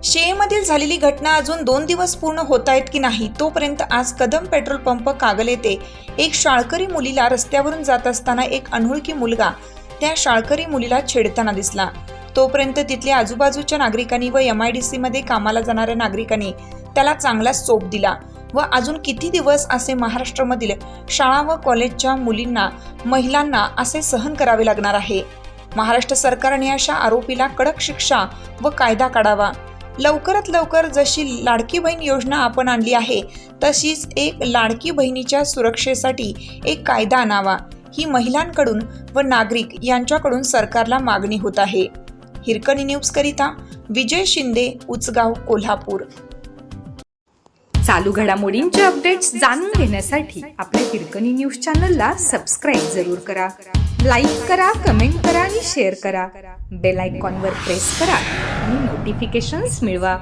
शेमधील झालेली घटना अजून 2 दिवस पूर्ण होत आहेत की नाही तोपर्यंत आज कदम पेट्रोल पंप कागल येथे एक शाळकरी मुलीला रस्त्यावरून जात असताना एक अनोळखी मुलगा त्या शाळकरी मुलीला छेडताना दिसला। तोपर्यंत तिथल्या आजूबाजूच्या नागरिकांनी व MIDC मध्ये कामाला जाणाऱ्या नागरिकांनी त्याला चांगला चोप दिला व अजून किती दिवस असे महाराष्ट्रामधील शाळा व कॉलेजच्या मुलींना महिलांना असे सहन करावे लागणार आहे। महाराष्ट्र सरकारने अशा आरोपीला कडक शिक्षा व कायदा काढावा। लवकरात लवकर जशी लाडकी बहीण योजना आपण आणली आहे तशीच एक लाडकी बहिणीच्या सुरक्षेसाठी एक कायदा आणावा, ही महिलांकडून व नागरिक यांच्याकडून सरकारला मागणी होत आहे। हिरकणी न्यूज करिता विजय शिंदे, उचगाव, कोल्हापूर। चालू घडामोडींचे अपडेट्स जाणून घेण्यासाठी आपल्या हिरकणी न्यूज चॅनलला सबस्क्राईब जरूर करा, लाईक करा, कमेंट करा आणि शेअर करा। बेल आयकॉनवर प्रेस करा आणि नोटिफिकेशन्स मिळवा।